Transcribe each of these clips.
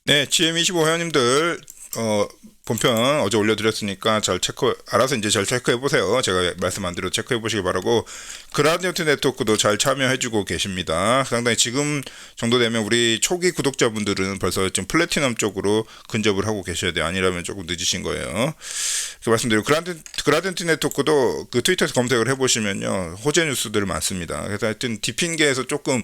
네, GM25 회원님들, 본편 어제 올려드렸으니까 알아서 이제 잘 체크해보세요. 제가 말씀 안 드려도 체크해보시기 바라고, 그라디언트 네트워크도 잘 참여해주고 계십니다. 상당히 지금 정도 되면 우리 초기 구독자분들은 벌써 좀 플래티넘 쪽으로 근접을 하고 계셔야 돼요. 아니라면 조금 늦으신 거예요. 그 말씀드리고, 그라디언트 네트워크도 그 트위터에서 검색을 해보시면요. 호재 뉴스들 많습니다. 그래서 하여튼 디핀계에서 조금,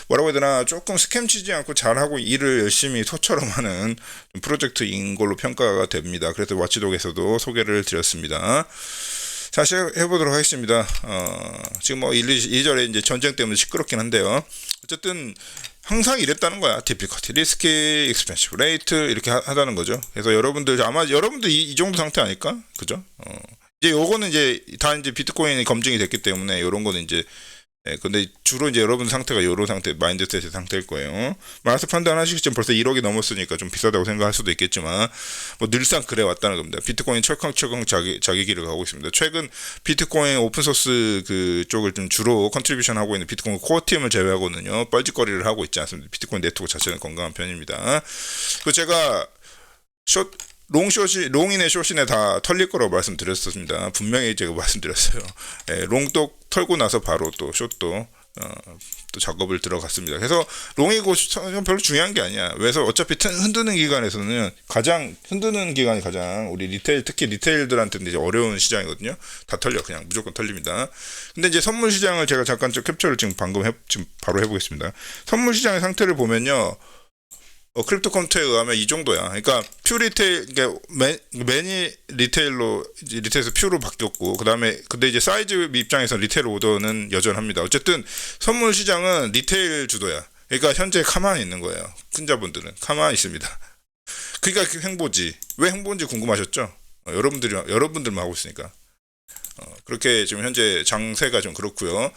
뭐라고 해야 되나, 조금 스캠 치지 않고 잘하고 일을 열심히 소처럼 하는 프로젝트인 걸로 평가가 됩니다. 그래서 와치독에서도 소개를 드렸습니다. 자, 시작해보도록 하겠습니다. 지금 뭐 이리저리 이제 전쟁 때문에 시끄럽긴 한데요. 어쨌든 항상 이랬다는 거야. 디피커티, 리스키, 익스펜시브 레이트 이렇게 하다는 거죠. 그래서 아마 여러분들 이 정도 상태 아닐까? 그죠? 이제 요거는 이제 비트코인이 검증이 됐기 때문에 요런 거는 이제 근데 주로 이제 여러분 상태가 요런 상태, 마인드셋의 상태일 거예요. 말아서 판단하시겠지만 벌써 1억이 넘었으니까 좀 비싸다고 생각할 수도 있겠지만, 뭐 늘상 그래 왔다는 겁니다. 비트코인 철컹철컹 자기 길을 가고 있습니다. 최근 비트코인 오픈소스 그 쪽을 좀 주로 컨트리뷰션 하고 있는 비트코인 코어팀을 제외하고는요, 뻘짓거리를 하고 있지 않습니다. 비트코인 네트워크 자체는 건강한 편입니다. 그 제가 롱인의 숏인에 다 털릴 거라고 말씀드렸습니다. 분명히 제가 말씀드렸어요. 롱도 털고 나서 바로 또 숏도 또 작업을 들어갔습니다. 그래서 롱이고 숏은 별로 중요한 게 아니야. 그래서 어차피 흔드는 기간에서는 흔드는 기간이 가장 우리 리테일, 특히 리테일들한테는 이제 어려운 시장이거든요. 다 털려. 그냥 무조건 털립니다. 근데 이제 선물 시장을 제가 잠깐 캡처를 지금 지금 바로 해보겠습니다. 선물 시장의 상태를 보면요. 크립토 컴퓨터에 의하면 이 정도야. 그러니까 퓨 리테일, 그러니까 매니 리테일에서 퓨로 바뀌었고, 근데 이제 사이즈 입장에서 리테일 오더는 여전합니다. 어쨌든 선물 시장은 리테일 주도야. 그러니까 현재 가만히 있는 거예요. 큰 자본들은 가만히 있습니다. 그러니까 그 행보지. 왜 행보인지 궁금하셨죠? 여러분들만 하고 있으니까. 그렇게 지금 현재 장세가 좀 그렇고요.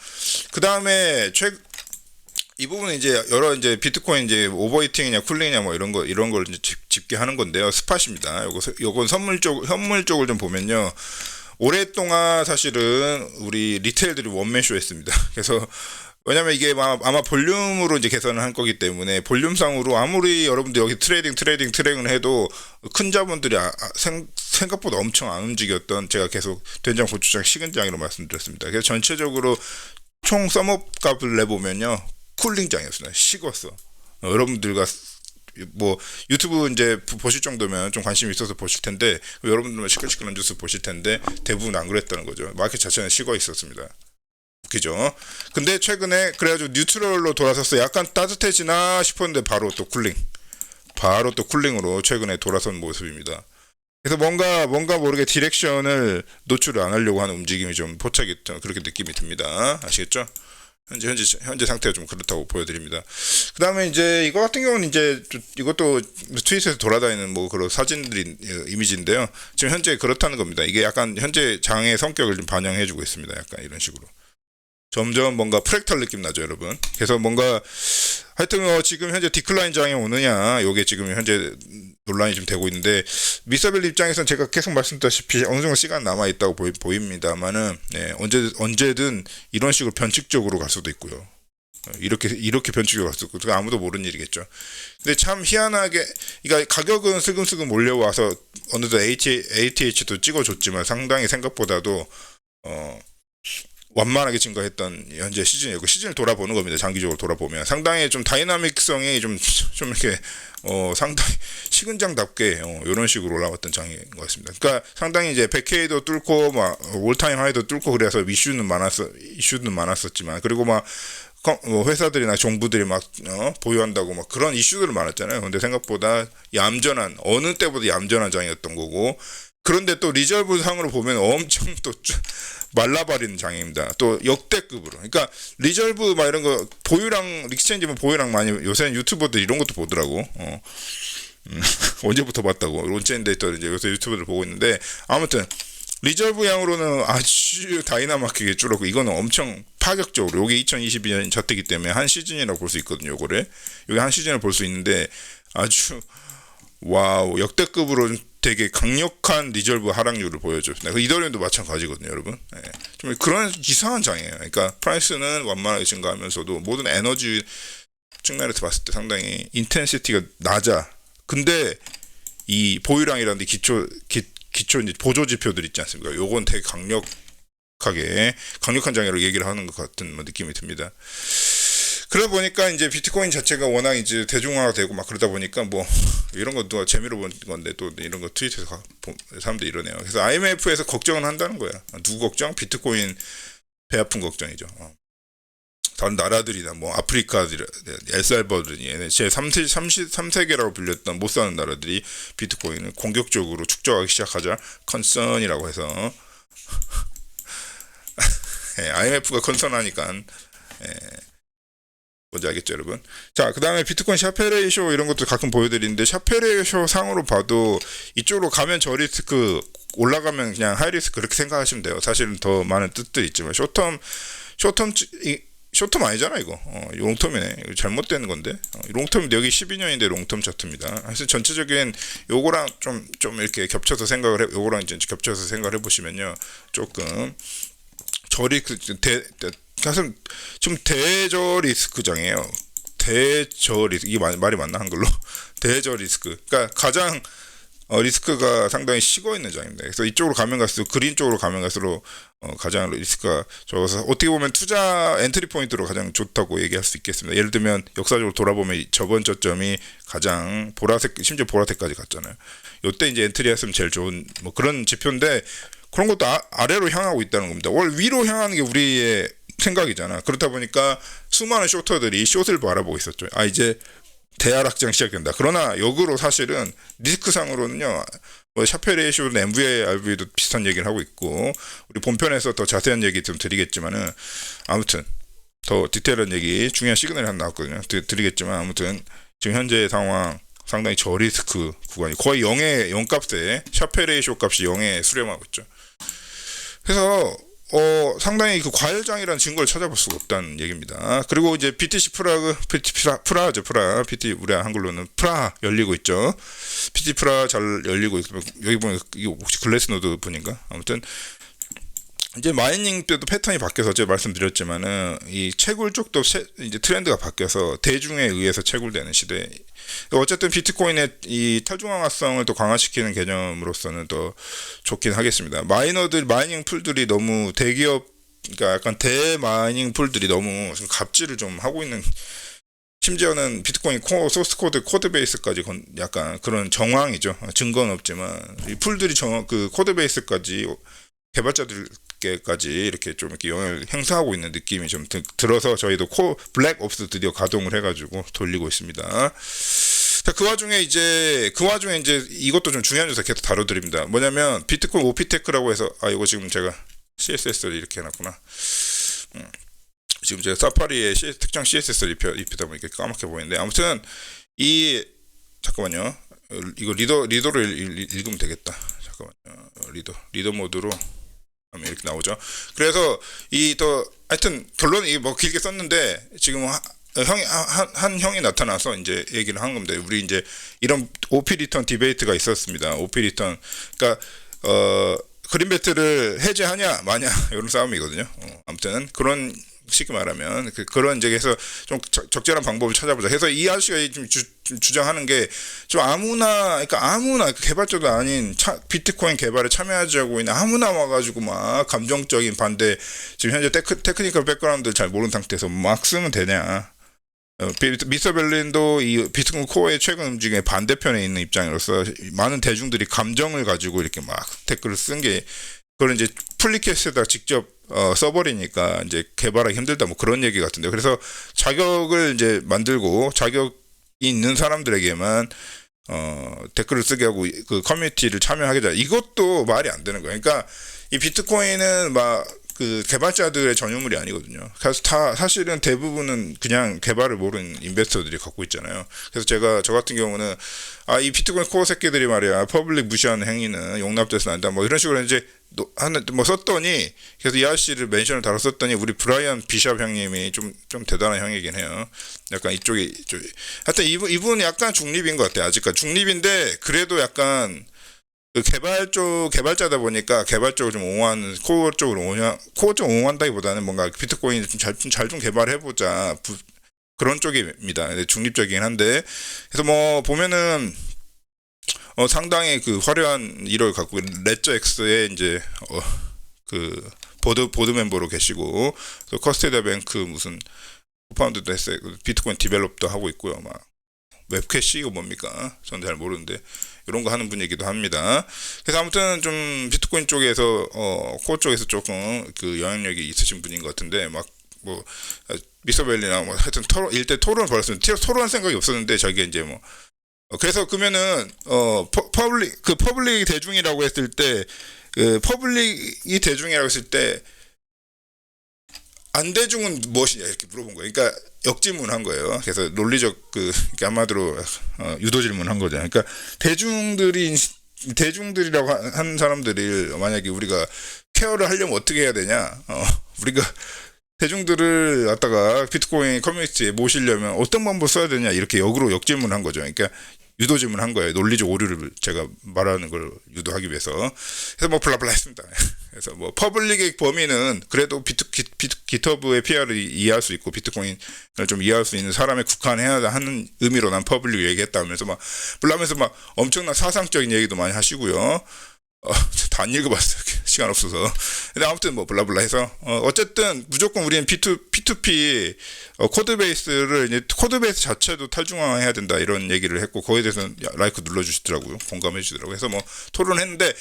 그 다음에 이 부분은 이제 여러 이제 비트코인 이제 오버히팅이냐 쿨링이냐 뭐 이런 걸 이제 집계하는 건데요. 스팟입니다. 요건 현물 쪽을 좀 보면요. 오랫동안 사실은 우리 리테일들이 원맨쇼 했습니다. 그래서 왜냐면 이게 아마 볼륨으로 이제 계산을 한 거기 때문에 볼륨상으로 아무리 여러분들 여기 트레이딩을 해도 큰 자본들이 생각보다 엄청 안 움직였던, 제가 계속 된장, 고추장, 식은장으로 말씀드렸습니다. 그래서 전체적으로 총 썸업 값을 내보면요. 쿨링장이었습니다. 식었어. 여러분들과 뭐 유튜브 이제 보실 정도면 좀 관심이 있어서 보실 텐데, 여러분들만 시끌시끌한 뉴스 보실 텐데 대부분 안 그랬다는 거죠. 마켓 자체는 식어 있었습니다. 웃기죠. 근데 최근에 그래가지고 뉴트럴로 돌아섰어. 약간 따뜻해지나 싶었는데 바로 또 쿨링으로 최근에 돌아선 모습입니다. 그래서 뭔가 모르게 디렉션을 노출을 안 하려고 하는 움직임이 좀 포착이 그렇게 느낌이 듭니다. 아시겠죠? 현재 상태가 좀 그렇다고 보여드립니다. 그 다음에 이제 이거 같은 경우는 이제 이것도 트윗에서 돌아다니는 뭐 그런 사진들이 이미지인데요. 지금 현재 그렇다는 겁니다. 이게 약간 현재 장의 성격을 좀 반영해주고 있습니다. 약간 이런 식으로. 점점 뭔가 프랙탈 느낌 나죠, 여러분. 그래서 뭔가 하여튼 지금 현재 디클라인 장이 오느냐, 요게 지금 현재 논란이 좀 되고 있는데, 미사벨 입장에서는 제가 계속 말씀드렸다시피 어느 정도 시간 남아 있다고 보입니다만은, 언제든 이런 식으로 변칙적으로 갈 수도 있고요. 이렇게 변칙적으로 갈 수도 있고, 그거 아무도 모르는 일이겠죠. 근데 참 희한하게, 그러니까 가격은 슬금슬금 몰려와서 어느덧 ATH도 찍어줬지만 상당히 생각보다도 완만하게 증가했던 현재 시즌이고, 시즌을 돌아보는 겁니다. 장기적으로 돌아보면 상당히 좀 다이나믹성이 좀 이렇게 상당히 식은장답게 이런 식으로 올라왔던 장인 것 같습니다. 그러니까 상당히 이제 100K도 뚫고 막 올타임 하이도 뚫고 그래서 이슈는 많았었지만, 그리고 막 회사들이나 정부들이 막 보유한다고 막 그런 이슈들은 많았잖아요. 근데 생각보다 어느 때보다 얌전한 장이었던 거고, 그런데 또 리저브 상으로 보면 엄청 또 말라버리는 장입니다. 또 역대급으로. 그러니까 리저브 막 이런 거 보유량, 익스체인지면 보유량 많이, 요새는 유튜버들 이런 것도 보더라고. 언제부터 봤다고. 론체인 데이터 이제 요새 유튜브를 보고 있는데, 아무튼 리저브 양으로는 아주 다이나마하게 줄었고, 이거는 엄청 파격적으로, 요게 2022년 자태기 때문에 한 시즌이라고 볼 수 있거든요. 요게 한 시즌을 볼 수 있는데, 아주 와우, 역대급으로 되게 강력한 리저브 하락률을 보여줬습니다. 이더리움도 마찬가지거든요, 여러분. 좀 그런 이상한 장이에요. 그러니까 프라이스는 완만하게 증가하면서도 모든 에너지 측면에서 봤을 때 상당히 인텐시티가 낮아. 근데 이 보유량이라는 기초 이제 보조 지표들 있지 않습니까? 요건 되게 강력한 장애로 얘기를 하는 것 같은 뭐 느낌이 듭니다. 그러다 보니까 이제 비트코인 자체가 워낙 이제 대중화가 되고 막 그러다 보니까 뭐 이런 거 누가 재미로 본 건데 또 이런 거 트위터에서 사람들이 이러네요. 그래서 IMF에서 걱정은 한다는 거야. 누구 걱정? 비트코인 배 아픈 걱정이죠. 다른 나라들이나 뭐 아프리카, 엘살바도르니 제 3세계라고 불렸던 못 사는 나라들이 비트코인을 공격적으로 축적하기 시작하자 컨선이라고 해서 IMF가 컨선하니까 뭔지 알겠죠, 여러분? 자, 그 다음에 비트코인 샤페레이쇼 이런 것도 가끔 보여드리는데, 샤페레이쇼 상으로 봐도 이쪽으로 가면 저리스크, 올라가면 그냥 하이리스크 그렇게 생각하시면 돼요. 사실은 더 많은 뜻들이 있지만, 쇼텀 아니잖아, 이거. 롱텀이네. 이거 잘못된 건데. 롱텀, 여기 12년인데 롱텀 차트입니다. 그래서 전체적인 요거랑 좀 이렇게 겹쳐서 요거랑 이제 겹쳐서 생각을 해보시면요. 조금, 사실 좀 대저리스크장이에요. 대저리스크, 이게 말이 맞나, 한글로? 대저리스크. 그러니까 가장 리스크가 상당히 식어 있는 장입니다. 그래서 이쪽으로 가면 갈수록 그린 쪽으로 가면 갈수록 가장 리스크가 적어서 어떻게 보면 투자 엔트리 포인트로 가장 좋다고 얘기할 수 있겠습니다. 예를 들면 역사적으로 돌아보면 저번 저점이 가장 보라색, 심지어 보라색까지 갔잖아요. 이때 이제 엔트리했으면 제일 좋은 뭐 그런 지표인데 그런 것도 아래로 향하고 있다는 겁니다. 원래 위로 향하는 게 우리의 생각이잖아. 그렇다 보니까 수많은 쇼터들이 숏을 바라보고 있었죠. 이제 대하락장 시작된다. 그러나 역으로 사실은 리스크상으로는요, 뭐 샤페레이쇼나 MVRV도 비슷한 얘기를 하고 있고, 우리 본편에서 더 자세한 얘기 좀 드리겠지만은, 아무튼 더 디테일한 얘기, 중요한 시그널이 하나 나왔거든요. 드리겠지만 아무튼 지금 현재 상황 상당히 저리스크 구간이 거의 0값에 샤페레이쇼 값이 0에 수렴하고 있죠. 그래서 상당히 그 과열장이라는 증거를 찾아볼 수가 없다는 얘기입니다. 그리고 이제 BTC 프라죠. PT 우리 한글로는 프라 열리고 있죠. PT 프라 잘 열리고 있고 여기 보면 이거 혹시 글래스노드 분인가? 아무튼 이제 마이닝 때도 패턴이 바뀌어서 제가 말씀드렸지만은 이 채굴 쪽도 이제 트렌드가 바뀌어서 대중에 의해서 채굴되는 시대. 어쨌든 비트코인의 이 탈중앙화성을 또 강화시키는 개념으로서는 더 좋긴 하겠습니다. 마이닝 풀들이 너무 대기업, 그러니까 약간 대마이닝 풀들이 너무 갑질을 좀 하고 있는, 심지어는 비트코인 소스 코드 베이스까지 약간 그런 정황이죠. 증거는 없지만 이 풀들이 그 코드 베이스까지 개발자들께까지 이렇게 좀 이렇게 영향을 행사하고 있는 느낌이 좀 들어서 저희도 블랙옵스 드디어 가동을 해가지고 돌리고 있습니다. 자, 그 와중에 이제 이것도 좀 중요한 뉴스 계속 다뤄드립니다. 뭐냐면 비트코인 오피테크라고 해서 이거 지금 제가 CSS를 이렇게 해놨구나. 지금 제가 사파리에 특정 CSS를 입히다 보니까 까맣게 보이는데, 아무튼 잠깐만요. 이거 리더를 읽으면 되겠다. 잠깐만요. 리더 모드로 하면 이렇게 나오죠. 그래서 하여튼 결론이 뭐 길게 썼는데 지금 한 형이 나타나서 이제 얘기를 하는 겁니다. 우리 이제 이런 OP 리턴 디베이트가 있었습니다. OP 리턴, 그러니까 그린벨트를 해제하냐 마냐 이런 싸움이거든요. 아무튼 그런 쉽게 말하면 그런 이제 해서 좀 적절한 방법을 찾아보자. 해서 이 아저씨가 좀 주장하는 게 좀 아무나 개발자도 아닌 비트코인 개발에 참여하자고 있는 아무나 와가지고 막 감정적인 반대, 지금 현재 테크니컬 백그라운드를 잘 모르는 상태에서 막 쓰면 되냐. 미스터 벨린도 이 비트코인 코어의 최근 움직임의 반대편에 있는 입장으로서 많은 대중들이 감정을 가지고 이렇게 막 댓글을 쓴 게, 그걸 이제 플리캐스에다 직접 써버리니까 이제 개발하기 힘들다 뭐 그런 얘기 같은데, 그래서 자격을 이제 만들고 자격이 있는 사람들에게만 댓글을 쓰게 하고 그 커뮤니티를 참여하게 돼. 이것도 말이 안 되는 거예요. 그러니까 이 비트코인은 막 그 개발자들의 전유물이 아니거든요. 그래서 사실은 대부분은 그냥 개발을 모르는 인베스터들이 갖고 있잖아요. 그래서 저 같은 경우는 이 비트코인 코어 새끼들이 말이야, 퍼블릭 무시하는 행위는 용납돼서는 안 된다 뭐 이런 식으로 이제 뭐 썼더니, 그래서 이 아저씨를 멘션을 달았었더니 우리 브라이언 비샵 형님이 좀 대단한 형이긴 해요. 약간 이쪽이 하여튼 이분은 약간 중립인 것 같아요. 아직까지 중립인데 그래도 약간 그 개발자다 보니까 개발 쪽을 좀 옹호하는, 코어 쪽을 옹호한다기보다는 뭔가 비트코인 잘 좀 개발해보자 그런 쪽입니다. 중립적이긴 한데, 그래서 뭐 보면은 상당히 그 화려한 이력을 갖고 있는 레저 X의 이제 그 보드 멤버로 계시고 또 커스테디아 뱅크 무슨 코파운드도 했어요. 비트코인 디벨롭도 하고 있고요. 막 웹캐시 이거 뭡니까? 저는 잘 모르는데 이런 거 하는 분이기도 합니다. 그래서 아무튼 좀 비트코인 쪽에서 코어 쪽에서 조금 그 영향력이 있으신 분인 것 같은데 막 뭐 미서벨리나 뭐 하여튼 일대 토론을 벌였으면 토론할 생각이 없었는데 저게 이제 뭐 그래서 그러면은 퍼블릭 대중이라고 했을 때 그 퍼블릭이 대중이라고 했을 때 안 대중은 무엇이냐 이렇게 물어본 거예요. 그러니까 역질문한 거예요. 그래서 논리적 그러니까 한마디로 유도 질문한 거죠. 그러니까 대중들이라고 한 사람들을 만약에 우리가 케어를 하려면 어떻게 해야 되냐? 우리가 대중들을 갖다가 비트코인 커뮤니티에 모시려면 어떤 방법 써야 되냐 이렇게 역으로 역질문한 거죠. 그러니까 유도 질문한 거예요. 논리적 오류를 제가 말하는 걸 유도하기 위해서. 그래서 뭐 블라블라 했습니다. 그래서 뭐 퍼블릭의 범위는 그래도 기터브의 PR을 이해할 수 있고 비트코인을 좀 이해할 수 있는 사람에 국한해야 하는 의미로 난 퍼블릭 얘기했다면서 막 블라면서 막 엄청난 사상적인 얘기도 많이 하시고요. 다 안 읽어봤어요. 시간 없어서. 근데 아무튼 뭐 블라블라 해서 어쨌든 무조건 우리는 P2P 코드베이스를 이제 코드베이스 자체도 탈중앙화해야 된다 이런 얘기를 했고 거기에 대해서는 라이크 눌러주시더라고요. 공감해 주시더라고요. 그래서 뭐 토론했는데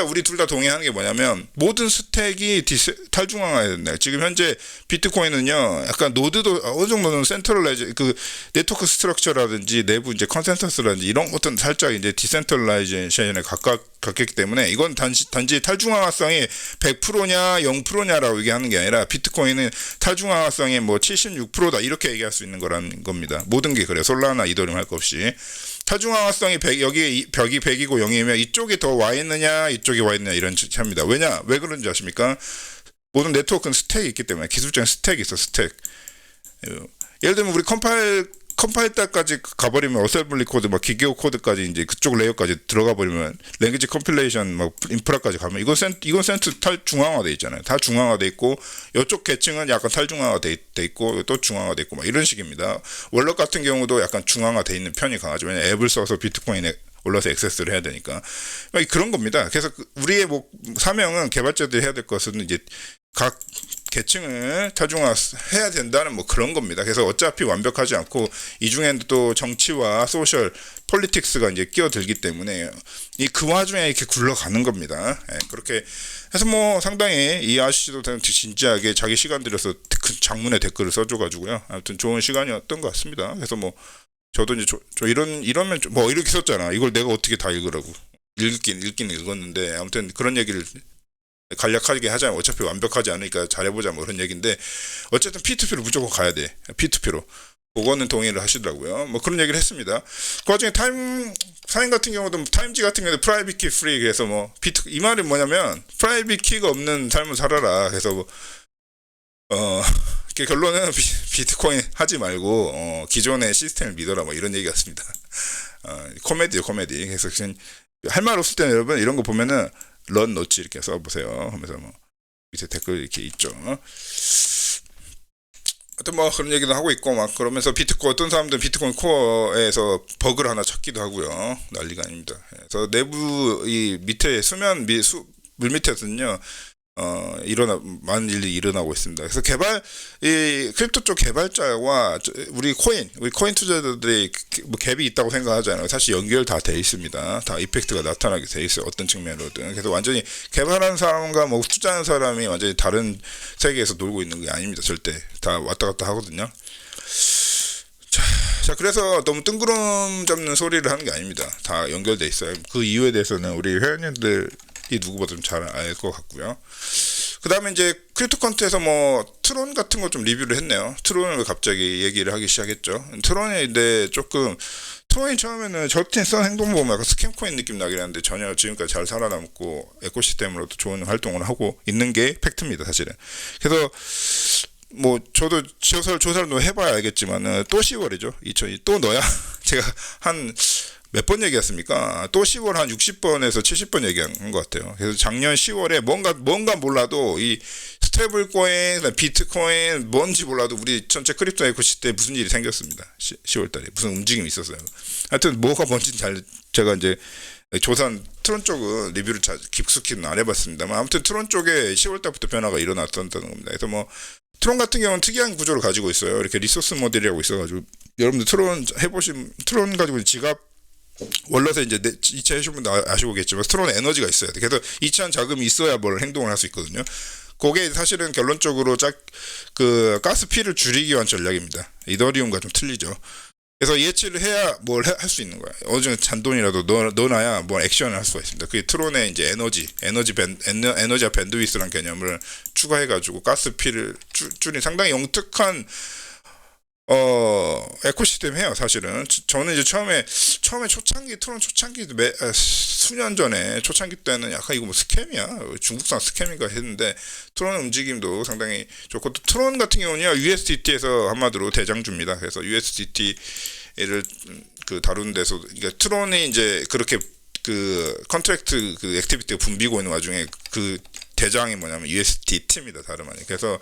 우리 둘 다 동의하는 게 뭐냐면 모든 스택이 탈중앙화해야 된다. 지금 현재 비트코인은요 약간 노드도 어느 정도는 센트럴라이즈 그 네트워크 스트럭처라든지 내부 이제 컨센서스라든지 이런 것들은 살짝 이제 디센트럴라이제이션에 가깝기 때문에 이건 단지 탈중앙화성이 100%냐 0%냐라고 얘기하는 게 아니라 비트코인은 탈중앙화성이 뭐 76%다 이렇게 얘기할 수 있는 거라는 겁니다. 모든 게 그래요. 솔라나 이더리움 할 것 없이 탈중앙화성이 100, 여기 벽이 100이고 0이면 이쪽이 더 와 있느냐 이쪽이 와 있느냐 이런 차입니다. 왜 그런지 아십니까? 모든 네트워크는 스택이 있기 때문에 기술적인 스택이 있어. 스택. 예를 들면 우리 컴파일 때까지 가버리면 어셈블리 코드, 막 기계어 코드까지 이제 그쪽 레이어까지 들어가 버리면 랭귀지 컴필레이션, 막 인프라까지 가면 이건 센트 탈중앙화돼 있잖아요. 다 중앙화돼 있고 이쪽 계층은 약간 탈중앙화돼 있고 또 중앙화돼 있고 막 이런 식입니다. 월럭 같은 경우도 약간 중앙화돼 있는 편이 강하죠. 왜냐 앱을 써서 비트코인에 올라서 액세스를 해야 되니까 그런 겁니다. 그래서 우리의 사명은 개발자들이 해야 될 것은 이제 각 계층을 탈중화해야 된다는 뭐 그런 겁니다. 그래서 어차피 완벽하지 않고 이 중에는 또 정치와 소셜 폴리틱스가 이제 끼어들기 때문에 그 와중에 이렇게 굴러가는 겁니다. 그렇게 해서 뭐 상당히 이 아저씨도 진지하게 자기 시간 들여서 장문의 댓글을 써줘가지고요. 아무튼 좋은 시간이었던 것 같습니다. 그래서 뭐 저도 이제 이러면 뭐 이렇게 썼잖아. 이걸 내가 어떻게 다 읽으라고. 읽긴 읽었는데 아무튼 그런 얘기를 간략하게 하자면 어차피 완벽하지 않으니까 잘해보자 뭐 그런 얘기인데 어쨌든 P2P로 무조건 가야 돼. P2P로. 그거는 동의를 하시더라고요. 뭐 그런 얘기를 했습니다. 그 와중에 사인 같은 경우도 타임지 같은 경우도 프라이빗 키 프리 그래서 뭐 이 말이 뭐냐면 프라이빗 키가 없는 삶을 살아라. 그래서 결론은 비트코인 하지 말고 기존의 시스템을 믿어라 뭐 이런 얘기 같습니다. 코미디요 코미디. 그래서 할 말 없을 때는 여러분 이런 거 보면은 런 노치 이렇게 써보세요. 하면서 뭐 밑에 댓글 이렇게 있죠. 하여튼 뭐 그런 얘기도 하고 있고 막 그러면서 어떤 사람들은 비트코인 코어에서 버그를 하나 찾기도 하고요. 난리가 아닙니다. 그래서 내부 이 밑에 물 밑에서는요. 많은 일이 일어나고 있습니다. 그래서 이 크립토 쪽 개발자와 우리 코인 투자자들이 뭐 갭이 있다고 생각하잖아요. 사실 연결 다 돼 있습니다. 다 이펙트가 나타나게 돼 있어요. 어떤 측면으로든. 그래서 완전히 개발하는 사람과 뭐 투자하는 사람이 완전히 다른 세계에서 놀고 있는 게 아닙니다. 절대. 다 왔다 갔다 하거든요. 자, 그래서 너무 뜬구름 잡는 소리를 하는 게 아닙니다. 다 연결돼 있어요. 그 이유에 대해서는 우리 회원님들 이 누구보다 좀 잘 알 것 같고요. 그 다음에 이제 크립토컨트에서 뭐 트론 같은 거 좀 리뷰를 했네요. 트론을 갑자기 얘기를 하기 시작했죠. 트론이 처음에는 저팀 선 행동 보면 약간 스캠코인 느낌 나긴 하는데 전혀 지금까지 잘 살아남고 에코시스템으로도 좋은 활동을 하고 있는 게 팩트입니다, 사실은. 그래서 뭐 저도 조사를 해봐야 알겠지만은 또 10월이죠. 또 넣어야 제가 한 몇 번 얘기했습니까? 또 10월 한 60번에서 70번 얘기한 것 같아요. 그래서 작년 10월에 뭔가 몰라도 이 스테이블 코인, 비트코인, 뭔지 몰라도 우리 전체 크립토 에코시스템에 무슨 일이 생겼습니다. 10월 달에 무슨 움직임이 있었어요. 하여튼 뭐가 뭔지 제가 이제 조선 트론 쪽은 리뷰를 깊숙이는 안 해봤습니다만 아무튼 트론 쪽에 10월 달부터 변화가 일어났다는 겁니다. 그래서 뭐 트론 같은 경우는 특이한 구조를 가지고 있어요. 이렇게 리소스 모델이라고 있어가지고 여러분들 트론 해보신 트론 가지고 지갑 월넛에 이제 2차 해주신 분도 아시고겠지만 트론 에너지가 있어야 돼. 그래서 2차한 자금이 있어야 뭘 행동을 할 수 있거든요. 그게 사실은 결론적으로 그 가스피를 줄이기 위한 전략입니다. 이더리움과 좀 틀리죠. 그래서 예치를 해야 뭘 할 수 있는 거야. 어느 정도 잔돈이라도 넣어놔야 뭘 액션을 할 수가 있습니다. 그게 트론의 이제 에너지와 밴드위스라는 개념을 추가해가지고 가스피를 줄인 상당히 영특한 에코시스템 해요, 사실은. 저는 이제 처음에 초창기, 트론 초창기, 수년 전에, 초창기 때는 약간 이거 뭐 스캠이야. 중국산 스캠인가 했는데, 트론 움직임도 상당히 좋고, 또 트론 같은 경우는요, USDT에서 한마디로 대장주입니다. 그래서 USDT를 다루는 데서, 그러니까 트론이 이제 그렇게 컨트랙트 액티비티가 붐비고 있는 와중에 대장이 뭐냐면 USDT입니다, 다름 아니에요. 그래서,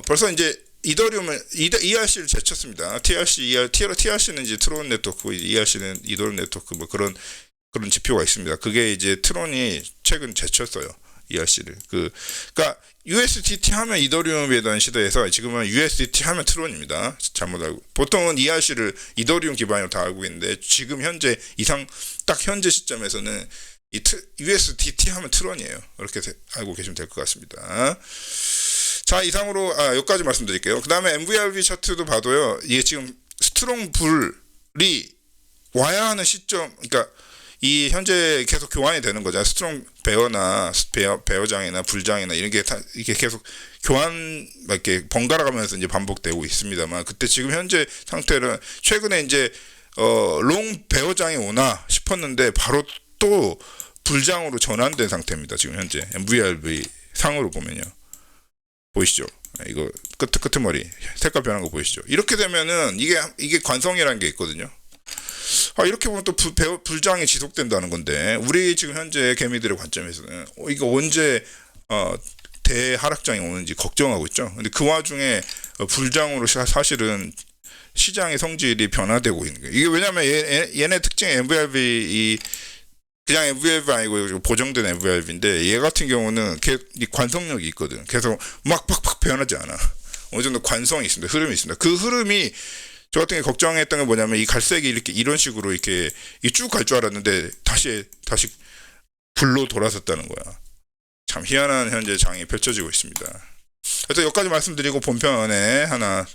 벌써 이제, 이더리움은 ERC를 제쳤습니다. TRC는 이제 트론 네트워크, ERC는 이더리움 네트워크 뭐 그런 지표가 있습니다. 그게 이제 트론이 최근 제쳤어요. ERC를. 그러니까 USDT 하면 이더리움이던 시대에서 지금은 USDT 하면 트론입니다. 잘못 알고. 보통은 ERC를 이더리움 기반으로 다 알고 있는데 지금 현재 딱 현재 시점에서는 USDT 하면 트론이에요. 그렇게 알고 계시면 될 것 같습니다. 자, 이상으로 여기까지 말씀드릴게요. 그 다음에 MVRV 차트도 봐도요. 이게 지금 스트롱 불이 와야 하는 시점, 그러니까 이 현재 계속 교환이 되는 거잖아요. 스트롱 베어장이나 불장이나 이런 게 이게 계속 교환 이렇게 번갈아 가면서 이제 반복되고 있습니다만 그때 지금 현재 상태는 최근에 이제 롱 베어장이 오나 싶었는데 바로 또 불장으로 전환된 상태입니다. 지금 현재 MVRV 상으로 보면요. 보이시죠? 이거 끄트머리 색깔 변한 거 보이시죠? 이렇게 되면은 이게 관성이라는 게 있거든요. 이렇게 보면 또 불장이 지속된다는 건데 우리 지금 현재 개미들의 관점에서는 이거 언제 대하락장이 오는지 걱정하고 있죠. 근데 그 와중에 불장으로 사실은 시장의 성질이 변화되고 있는 거예요. 이게 왜냐면 얘네 특징이 MVRV 그냥 MVRV 아니고 보정된 MVRV인데 얘 같은 경우는 관성력이 있거든. 계속 막 팍팍 변하지 않아. 어느 정도 관성이 있습니다. 흐름이 있습니다. 그 흐름이 저 같은 게 걱정했던 게 뭐냐면 이 갈색이 이런 식으로 이렇게 쭉 갈 줄 알았는데 다시 불로 돌아섰다는 거야. 참 희한한 현재 장이 펼쳐지고 있습니다. 그래서 여기까지 말씀드리고 본편에 하나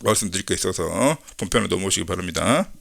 말씀드릴 게 있어서 본편으로 넘어오시기 바랍니다.